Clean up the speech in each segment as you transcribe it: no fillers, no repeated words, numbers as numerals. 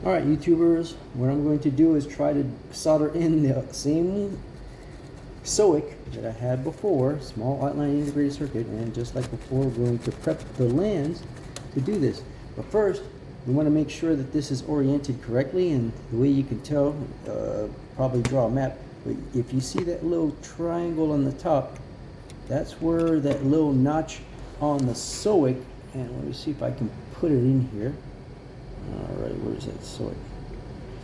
Alright YouTubers, what I'm going to do is try to solder in the same SOIC that I had before, small outline integrated circuit, and just like before we're going to prep the lens to do this. But first, we want to make sure that this is oriented correctly, and the way you can tell, probably draw a map, but if you see that little triangle on the top, that's where that little notch on the SOIC, and let me see if I can put it in here. Alright, where's that SOIC?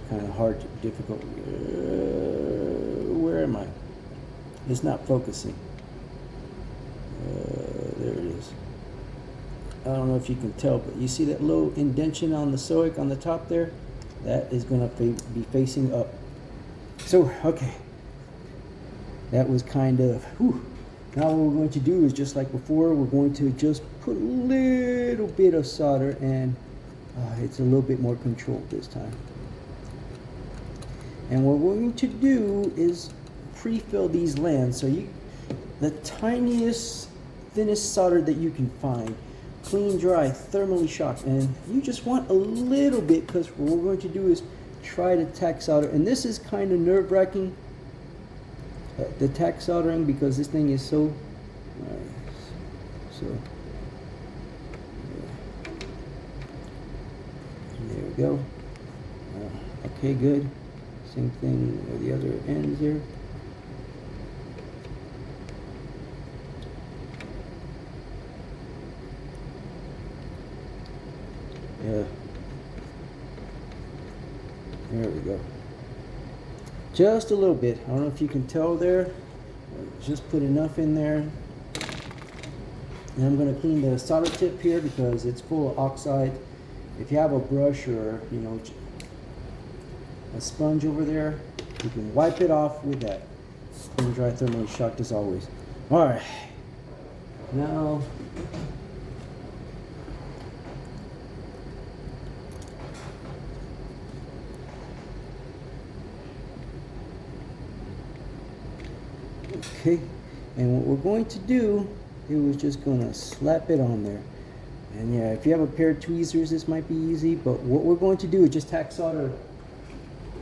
Kind of hard, difficult. Where am I? It's not focusing. There it is. I don't know if you can tell, but you see that little indentation on the SOIC on the top there? That is going to be facing up. So, okay. That was kind of, whew. Now what we're going to do is just like before, we're going to just put a little bit of solder, and it's a little bit more controlled this time. And what we're going to do is pre-fill these lands. So the tiniest, thinnest solder that you can find, clean, dry, thermally shocked, and you just want a little bit, because what we're going to do is try to tack solder. And this is kind of nerve-wracking, the tack soldering, because this thing is so there we go. Okay, good. Same thing with the other ends there. Yeah. There we go. Just a little bit. I don't know if you can tell there. Just put enough in there. And I'm going to clean the solder tip here because it's full of oxide. If you have a brush or, you know, a sponge over there, you can wipe it off with that. Clean, dry, thermally shocked as always. Alright. Now, okay, and what we're going to do, it was just going to slap it on there. And yeah, if you have a pair of tweezers, this might be easy, but what we're going to do is just tack solder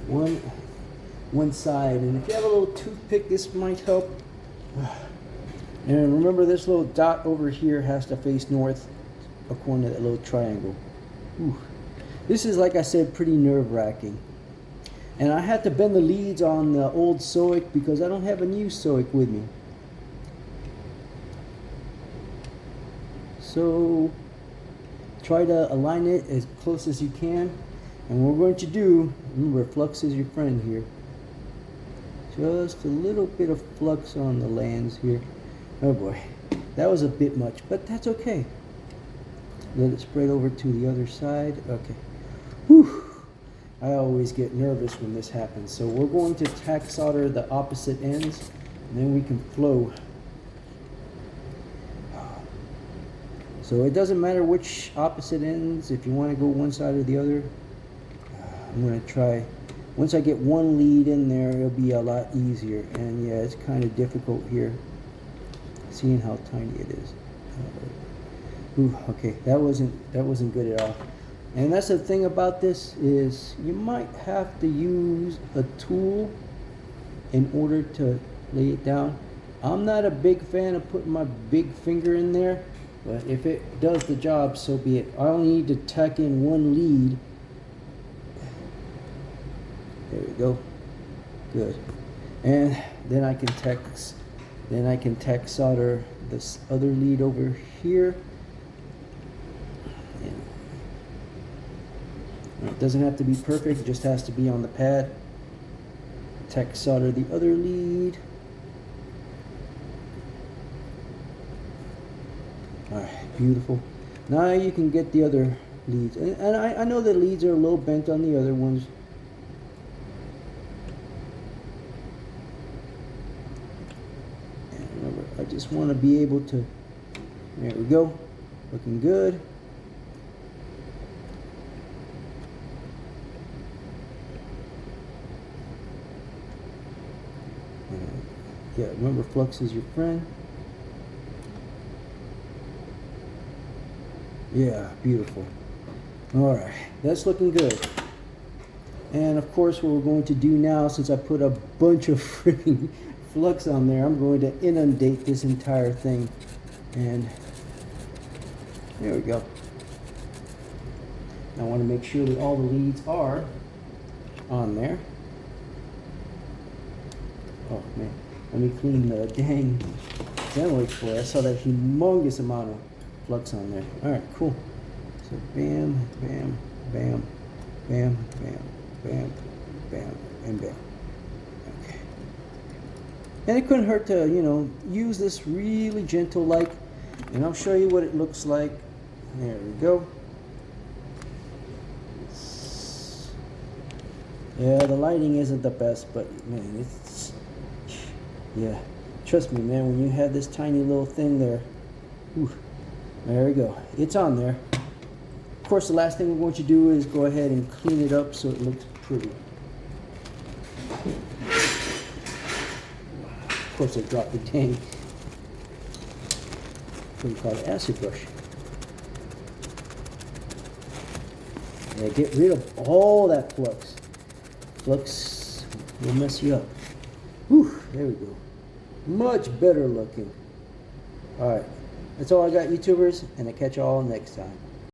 one side. And if you have a little toothpick, this might help. And remember, this little dot over here has to face north according to that little triangle. Whew. This is, like I said, pretty nerve-wracking. And I had to bend the leads on the old SOIC because I don't have a new SOIC with me. So try to align it as close as you can. And what we're going to do, remember, flux is your friend here. Just a little bit of flux on the lands here. Oh boy, that was a bit much, but that's okay. Let it spread over to the other side. Okay. Whew. I always get nervous when this happens. So we're going to tack solder the opposite ends, and then we can flow. So it doesn't matter which opposite ends, if you want to go one side or the other. I'm going to try, once I get one lead in there, it'll be a lot easier. And yeah, it's kind of difficult here, seeing how tiny it is. Ooh, okay, that wasn't good at all. And that's the thing about this, is you might have to use a tool in order to lay it down. I'm not a big fan of putting my big finger in there, but if it does the job, so be it. I only need to tack in one lead. There we go. Good. And then I can tack solder this other lead over here. It doesn't have to be perfect, it just has to be on the pad. Tack solder the other lead. Alright, beautiful. Now you can get the other leads. And I know the leads are a little bent on the other ones. And remember, I just want to be able to, there we go, looking good. Yeah, remember, flux is your friend. Yeah, beautiful. All right, that's looking good. And of course, what we're going to do now, since I put a bunch of freaking flux on there, I'm going to inundate this entire thing. And there we go. I want to make sure that all the leads are on there. Oh man, let me clean the dang SOIC for. I saw that humongous amount of flux on there. All right, cool. So bam, bam, bam, bam, bam, bam, bam, and bam. Okay. And it couldn't hurt to, you know, use this really gentle like, and I'll show you what it looks like. There we go. Yeah, the lighting isn't the best, but man, it's, yeah, trust me, man, when you have this tiny little thing there, whew, there we go, it's on there. Of course, the last thing we're going to do is go ahead and clean it up so it looks pretty. Of course, I dropped the dang, what do you call it, acid brush. Yeah, get rid of all that flux. Flux will mess you up. Whew, there we go. Much better looking. Alright, that's all I got, YouTubers, and I'll catch you all next time.